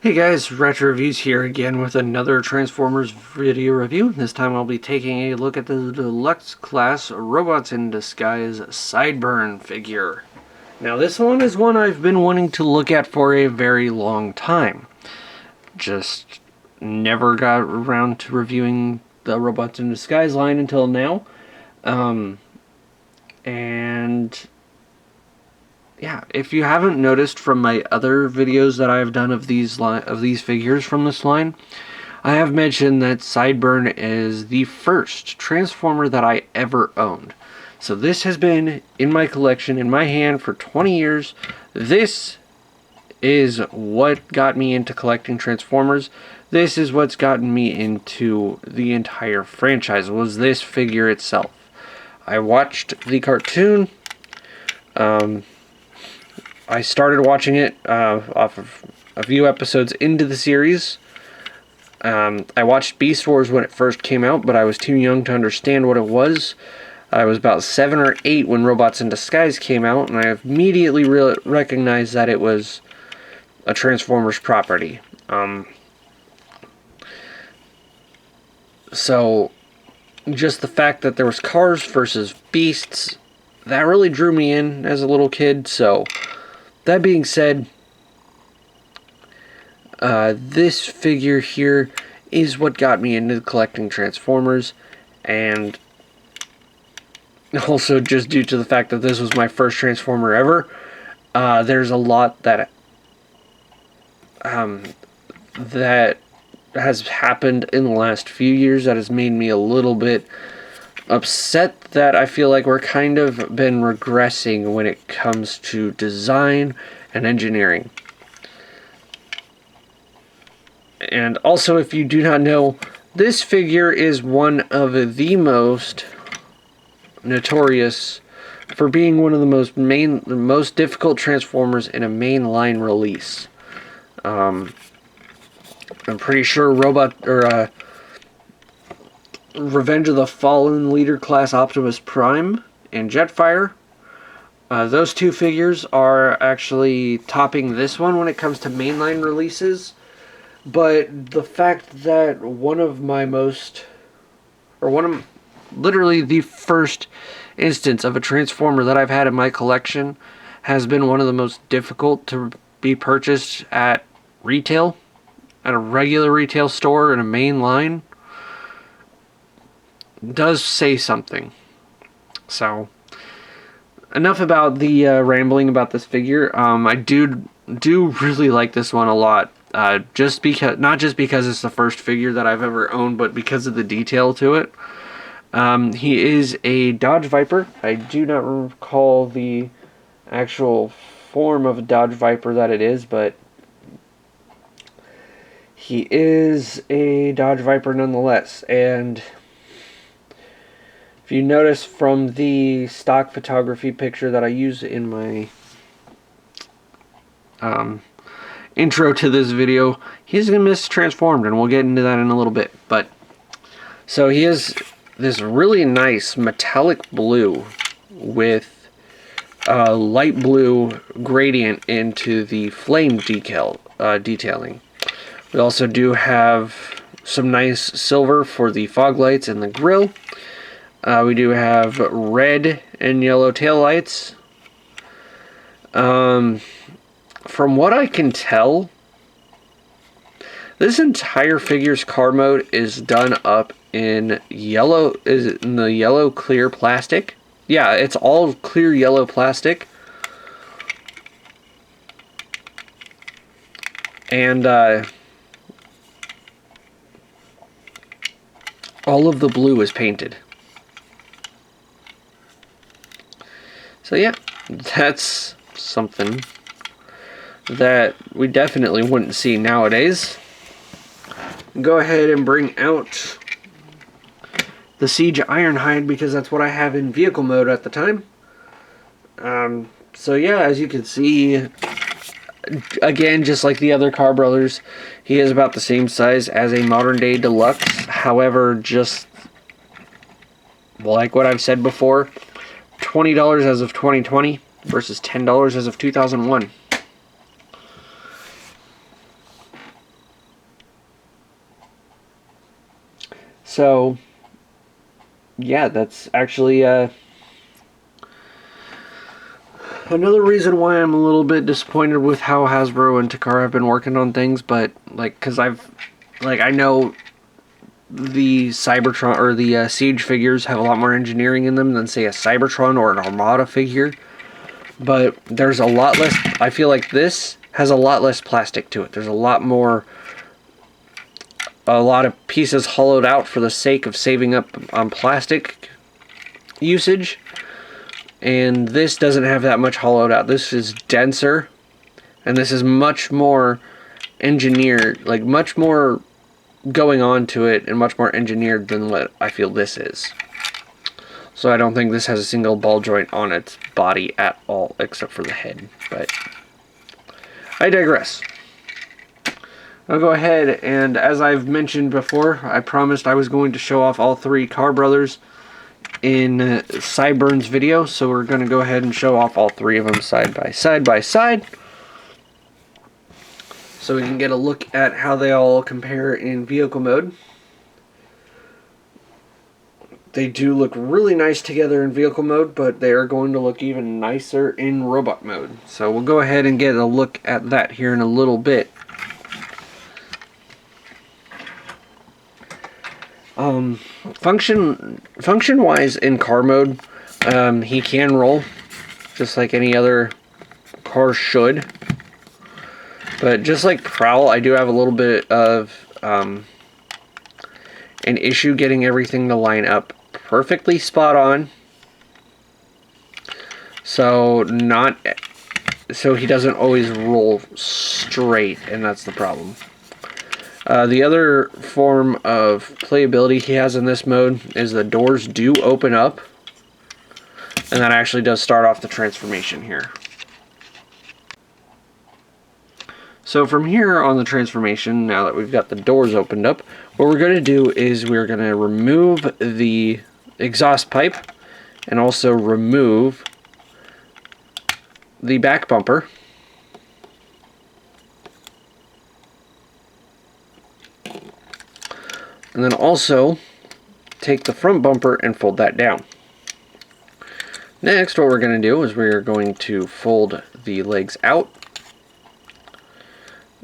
Hey guys, Retro Reviews here again with another Transformers video review. This time I'll be taking a look at the Deluxe class Robots in Disguise Sideburn figure. Now this one is one I've been wanting to look at for a very long time. Just never got around to reviewing the Robots in Disguise line until now. Yeah, if you haven't noticed from my other videos that I've done of these figures from this line, I have mentioned that Sideburn is the first Transformer that I ever owned. So this has been in my collection, in my hand for 20 years. This is what got me into collecting Transformers. This is what's gotten me into the entire franchise, was this figure itself. I watched the cartoon. I started watching it off of a few episodes into the series. I watched Beast Wars when it first came out, but I was too young to understand what it was. I was about 7 or 8 when Robots in Disguise came out, and I immediately recognized that it was a Transformers property. So, just the fact that there was cars versus beasts, that really drew me in as a little kid, so... That being said, this figure here is what got me into collecting Transformers, and also just due to the fact that this was my first Transformer ever, there's a lot that that has happened in the last few years that has made me a little bit upset that I feel like we're kind of been regressing when it comes to design and engineering. And also, if you do not know, this figure is one of the most notorious for being one of the most difficult Transformers in a mainline release. I'm pretty sure Revenge of the Fallen Leader class Optimus Prime and Jetfire. Those two figures are actually topping this one when it comes to mainline releases. But the fact that literally the first instance of a Transformer that I've had in my collection has been one of the most difficult to be purchased at retail, at a regular retail store in a main line, does say something. So, enough about the rambling about this figure. I do really like this one a lot. Not just because it's the first figure that I've ever owned, but because of the detail to it. He is a Dodge Viper. I do not recall the actual form of Dodge Viper that it is, but he is a Dodge Viper nonetheless. And if you notice from the stock photography picture that I use in my intro to this video, he's going to be transformed, and we'll get into that in a little bit. But so he is this really nice metallic blue with light blue gradient into the flame detailing. We also do have some nice silver for the fog lights and the grille. We do have red and yellow taillights. From what I can tell, this entire figure's car mode is done up in yellow. Is it in the yellow clear plastic? Yeah, it's all clear yellow plastic. And all of the blue is painted. So yeah, that's something that we definitely wouldn't see nowadays. Go ahead and bring out the Siege Ironhide, because that's what I have in vehicle mode at the time. So yeah, as you can see, again, just like the other Car Brothers, he is about the same size as a modern day Deluxe. However, just like what I've said before, $20 as of 2020 versus $10 as of 2001. So, yeah, that's actually another reason why I'm a little bit disappointed with how Hasbro and Takara have been working on things. But like, because I know the Cybertron or the Siege figures have a lot more engineering in them than, say, a Cybertron or an Armada figure. But there's a lot less. I feel like this has a lot less plastic to it. There's a lot of pieces hollowed out for the sake of saving up on plastic usage. And this doesn't have that much hollowed out. This is denser, and this is much more engineered, like much more going on to it and much more engineered than what I feel this is. So I don't think this has a single ball joint on its body at all, except for the head. But I digress. I'll go ahead, and as I've mentioned before, I promised I was going to show off all three Car Brothers in Sideburns video, so we're going to go ahead and show off all three of them side by side, so we can get a look at how they all compare in vehicle mode. They do look really nice together in vehicle mode, but they are going to look even nicer in robot mode. So we'll go ahead and get a look at that here in a little bit. Function-wise in car mode, he can roll, just like any other car should. But just like Prowl, I do have a little bit of an issue getting everything to line up perfectly spot on. So he doesn't always roll straight, and that's the problem. The other form of playability he has in this mode is the doors do open up, and that actually does start off the transformation here. So from here on the transformation, now that we've got the doors opened up, what we're going to do is we're going to remove the exhaust pipe and also remove the back bumper. And then also take the front bumper and fold that down. Next, what we're going to do is we're going to fold the legs out.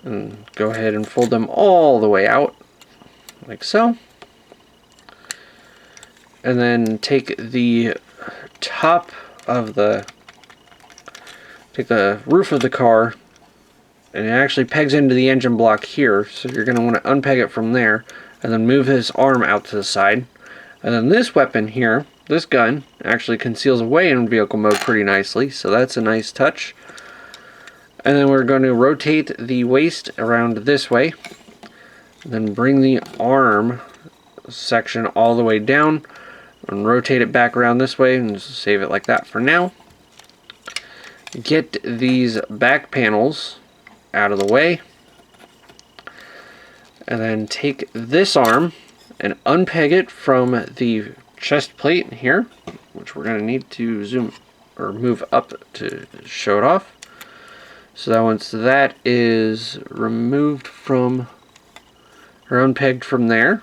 And go ahead and fold them all the way out, like so. And then take the roof of the car, and it actually pegs into the engine block here, so you're going to want to unpeg it from there, and then move his arm out to the side. And then this weapon here, this gun, actually conceals away in vehicle mode pretty nicely, so that's a nice touch. And then we're going to rotate the waist around this way, then bring the arm section all the way down, and rotate it back around this way, and just save it like that for now. Get these back panels out of the way, and then take this arm and unpeg it from the chest plate here, which we're going to need to zoom or move up to show it off. So that once that is removed from or unpegged from there,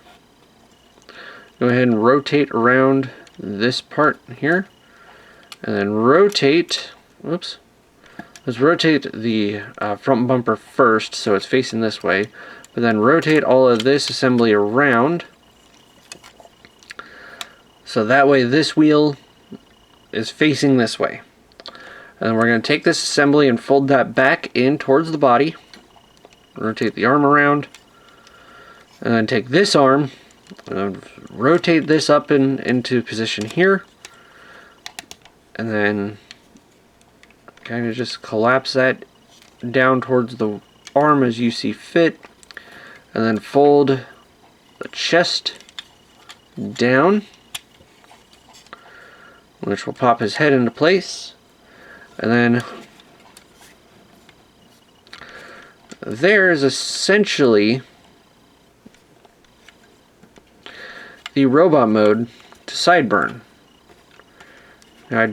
go ahead and rotate around this part here, and then rotate, whoops, let's rotate the front bumper first so it's facing this way, but then rotate all of this assembly around so that way this wheel is facing this way. And then we're going to take this assembly and fold that back in towards the body. Rotate the arm around. And then take this arm and rotate this up into position here. And then kind of just collapse that down towards the arm as you see fit. And then fold the chest down, which will pop his head into place. And then there is essentially the robot mode to Sideburn. Now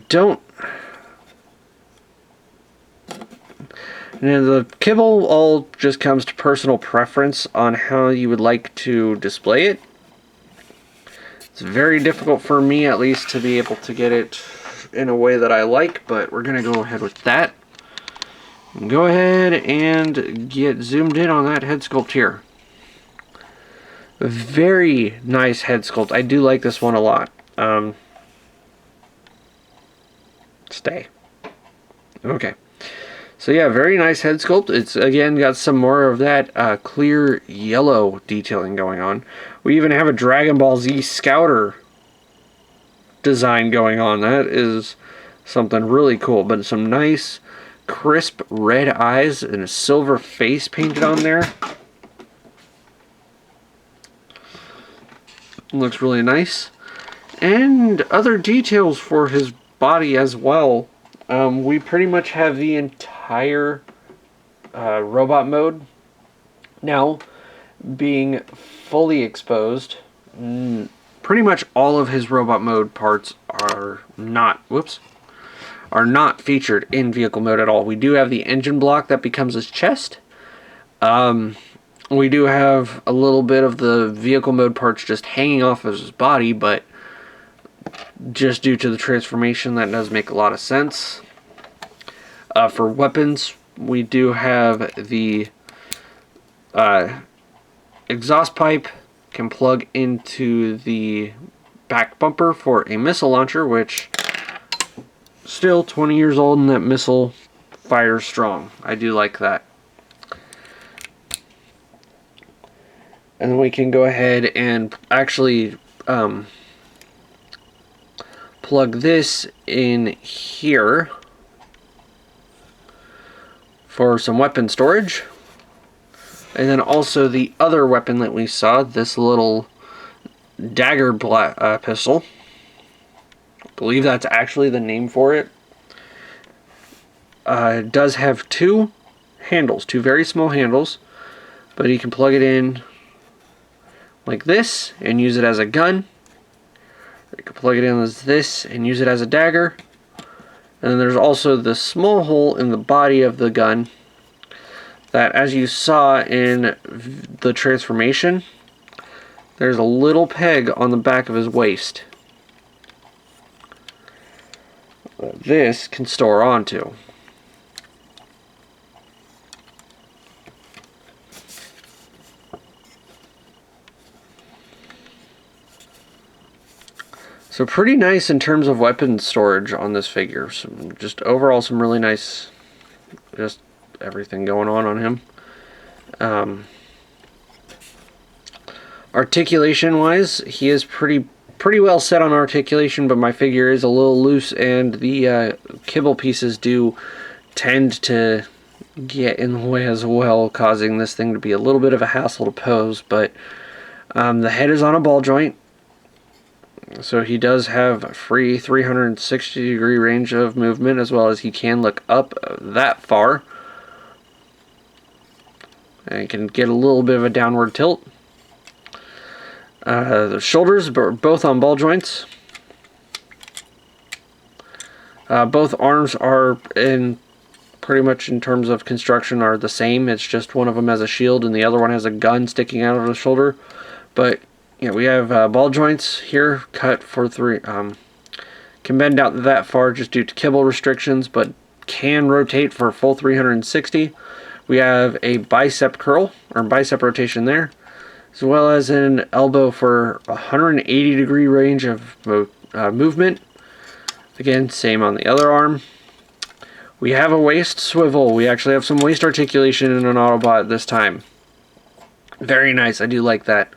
the kibble all just comes to personal preference on how you would like to display it. It's very difficult for me, at least, to be able to get it in a way that I like, but we're going to go ahead with that. Go ahead and get zoomed in on that head sculpt here. Very nice head sculpt. I do like this one a lot. Stay. Okay. So yeah, very nice head sculpt. It's again got some more of that clear yellow detailing going on. We even have a Dragon Ball Z Scouter design going on. That is something really cool. But some nice crisp red eyes and a silver face painted on there. Looks really nice. And other details for his body as well. We pretty much have the entire robot mode now being fully exposed. Pretty much all of his robot mode parts are not featured in vehicle mode at all. We do have the engine block that becomes his chest. We do have a little bit of the vehicle mode parts just hanging off of his body, but just due to the transformation, that does make a lot of sense. For weapons, we do have the exhaust pipe can plug into the back bumper for a missile launcher, which still 20 years old and that missile fires strong. I do like that. And then we can go ahead and actually plug this in here for some weapon storage. And then also the other weapon that we saw, this little dagger pistol. I believe that's actually the name for it. It does have two handles, two very small handles, but you can plug it in like this and use it as a gun. Or you can plug it in as this and use it as a dagger. And then there's also the small hole in the body of the gun that, as you saw in the transformation, there's a little peg on the back of his waist that this can store onto. So pretty nice in terms of weapon storage on this figure. Just overall some really nice, just everything going on him. Articulation wise, he is pretty well set on articulation, but my figure is a little loose and the kibble pieces do tend to get in the way as well, causing this thing to be a little bit of a hassle to pose. But the head is on a ball joint. So he does have a free 360 degree range of movement, as well as he can look up that far. And he can get a little bit of a downward tilt. The shoulders are both on ball joints. Both arms are pretty much in terms of construction are the same. It's just one of them has a shield and the other one has a gun sticking out of the shoulder. But yeah, we have ball joints here cut for three. Can bend out that far just due to kibble restrictions, but can rotate for a full 360. We have a bicep curl or bicep rotation there, as well as an elbow for 180 degree range of movement. Again, same on the other arm. We have a waist swivel. We actually have some waist articulation in an Autobot this time. Very nice. I do like that.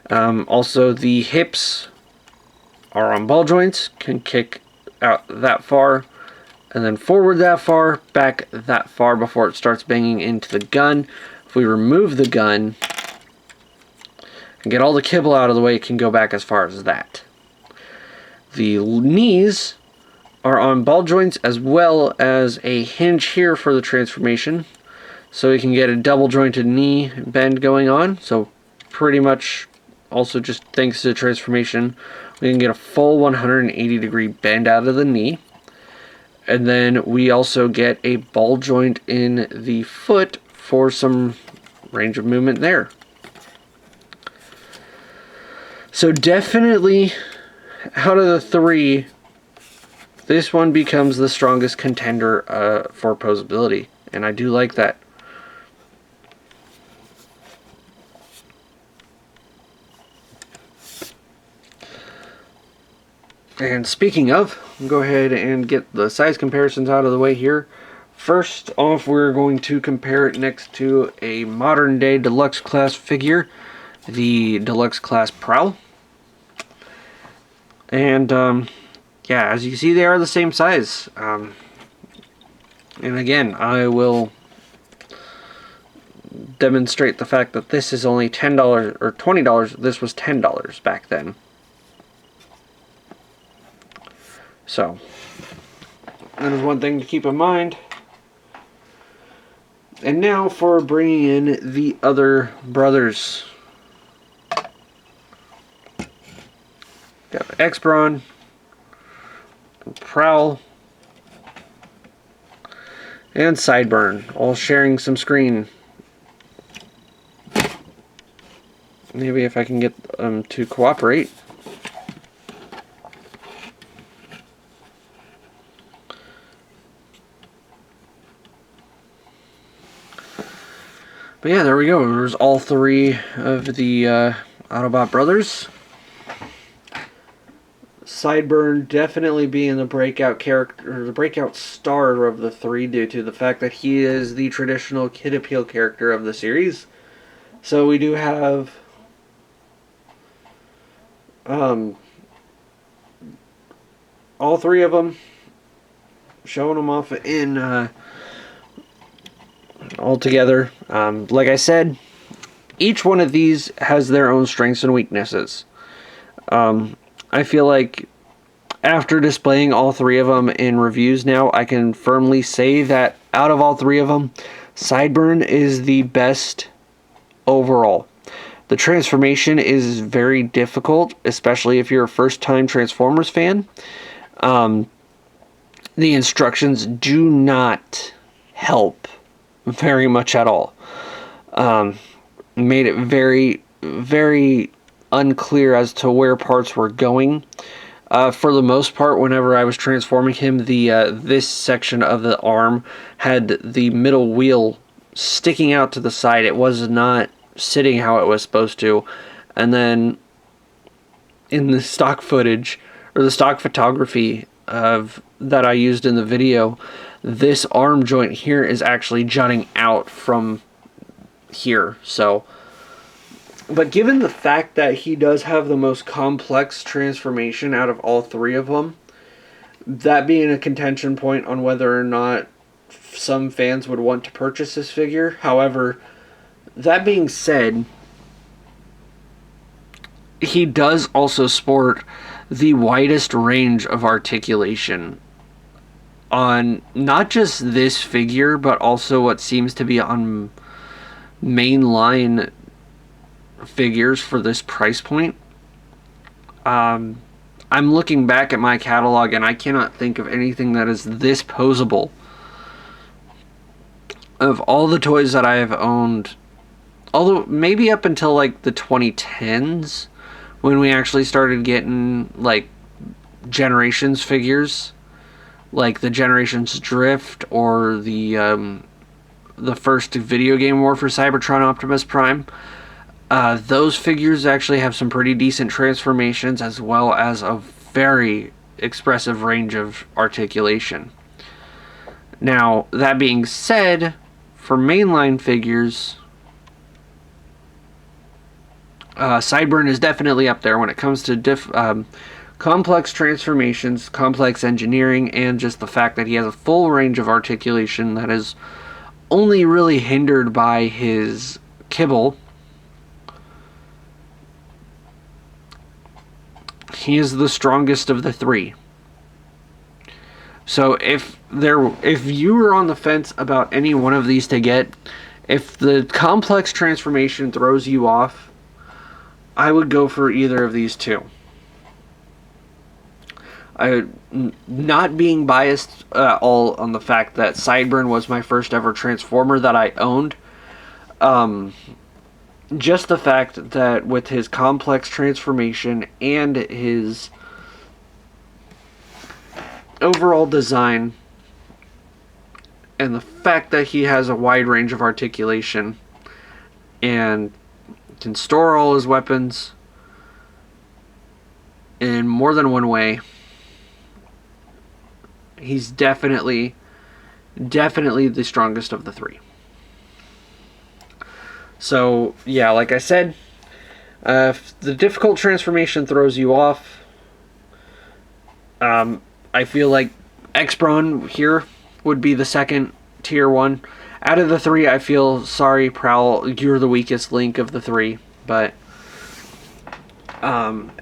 Also, the hips are on ball joints, can kick out that far, and then forward that far, back that far before it starts banging into the gun. If we remove the gun and get all the kibble out of the way, it can go back as far as that. The knees are on ball joints as well as a hinge here for the transformation, so we can get a double jointed knee bend going on. So pretty much also just thanks to the transformation, we can get a full 180 degree bend out of the knee. And then we also get a ball joint in the foot for some range of movement there. So definitely, out of the three, this one becomes the strongest contender for posability. And I do like that. And speaking of, we'll go ahead and get the size comparisons out of the way here. First off, we're going to compare it next to a modern day Deluxe class figure, the Deluxe class Prowl. And yeah, as you see, they are the same size. And again, I will demonstrate the fact that this is only $10 or $20. This was $10 back then. So, that is one thing to keep in mind. And now for bringing in the other brothers. Got X-Brawn, Prowl, and Sideburn, all sharing some screen. Maybe if I can get them to cooperate. But yeah, there we go. There's all three of the Autobot brothers. Sideburn definitely being the breakout character, or the breakout star of the three, due to the fact that he is the traditional kid appeal character of the series. So we do have all three of them, showing them off in all together. Like I said, each one of these has their own strengths and weaknesses. I feel like after displaying all three of them in reviews now, I can firmly say that out of all three of them, Sideburn is the best overall. The transformation is very difficult, especially if you're a first-time Transformers fan. The instructions do not help very much at all. Made it very, very unclear as to where parts were going. For the most part, whenever I was transforming him, this section of the arm had the middle wheel sticking out to the side. It was not sitting how it was supposed to. And then in the stock footage, or the stock photography that I used in the video, this arm joint here is actually jutting out from here. So, but given the fact that he does have the most complex transformation out of all three of them, that being a contention point on whether or not some fans would want to purchase this figure. However, that being said, he does also sport the widest range of articulation on not just this figure, but also what seems to be on mainline figures for this price point. I'm looking back at my catalog and I cannot think of anything that is this posable. Of all the toys that I have owned, although maybe up until like the 2010s, when we actually started getting like Generations figures, like the Generations Drift or the first video game war for Cybertron Optimus Prime, those figures actually have some pretty decent transformations as well as a very expressive range of articulation. Now, that being said, for mainline figures, Sideburn is definitely up there when it comes to complex transformations, complex engineering, and just the fact that he has a full range of articulation that is only really hindered by his kibble. He is the strongest of the three. So if you were on the fence about any one of these to get, if the complex transformation throws you off, I would go for either of these two. Not being biased at all on the fact that Sideburn was my first ever Transformer that I owned. just the fact that with his complex transformation and his overall design, and the fact that he has a wide range of articulation and can store all his weapons in more than one way, he's definitely the strongest of the three. So, yeah, like I said, if the difficult transformation throws you off, I feel like X-Brawn here would be the second tier one. Out of the three, I feel, sorry, Prowl, you're the weakest link of the three, but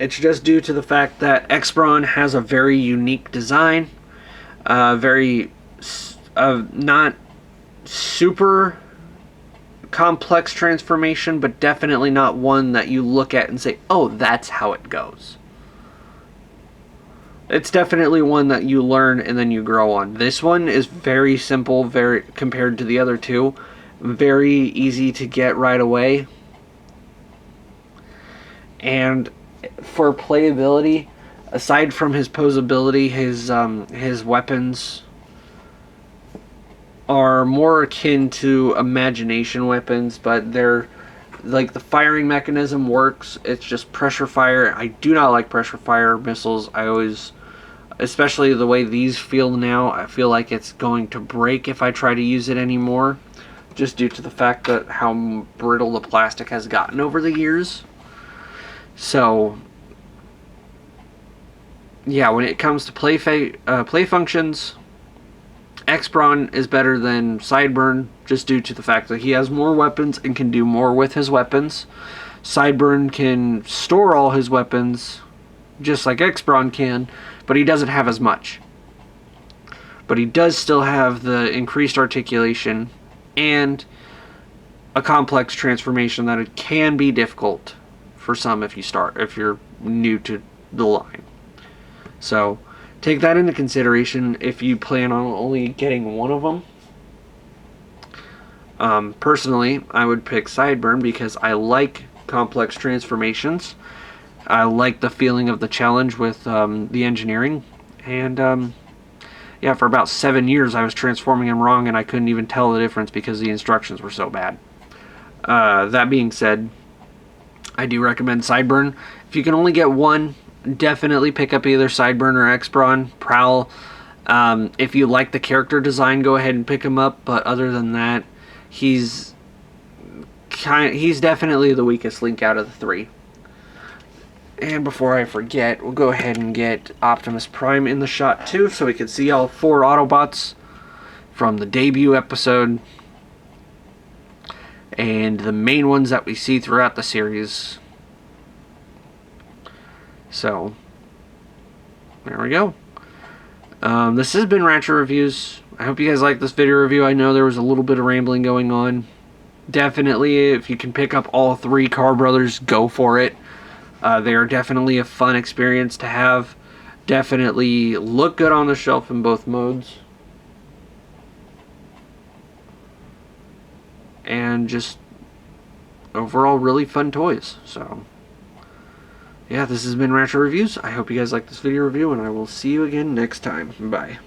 it's just due to the fact that X-Brawn has a very unique design, very not super complex transformation, but definitely not one that you look at and say, oh, that's how it goes. It's definitely one that you learn and then you grow on. This one is very simple, very compared to the other two. Very easy to get right away. And for playability, aside from his posability, his weapons are more akin to imagination weapons, but they're like the firing mechanism works. It's just pressure fire. I do not like pressure fire missiles. I always, especially the way these feel now, I feel like it's going to break if I try to use it anymore, just due to the fact that how brittle the plastic has gotten over the years. So yeah, when it comes to play functions, X-Brawn is better than Sideburn, just due to the fact that he has more weapons and can do more with his weapons. Sideburn can store all his weapons, just like X-Brawn can, but he doesn't have as much. But he does still have the increased articulation and a complex transformation that it can be difficult for some if you're new to the line. So take that into consideration if you plan on only getting one of them. Personally, I would pick Sideburn because I like complex transformations. I like the feeling of the challenge with the engineering. And yeah, for about 7 years I was transforming him wrong and I couldn't even tell the difference because the instructions were so bad. That being said, I do recommend Sideburn. If you can only get one, definitely pick up either Sideburn or X-Brawn. Prowl, if you like the character design, go ahead and pick him up, but other than that, he's definitely the weakest link out of the three. And before I forget, we'll go ahead and get Optimus Prime in the shot too, so we can see all 4 Autobots from the debut episode and the main ones that we see throughout the series. So, there we go. This has been Ratchet Reviews. I hope you guys liked this video review. I know there was a little bit of rambling going on. Definitely, if you can pick up all 3 Car Brothers, go for it. They are definitely a fun experience to have. Definitely look good on the shelf in both modes. And just overall really fun toys. So yeah, this has been Ratchet Reviews. I hope you guys like this video review, and I will see you again next time. Bye.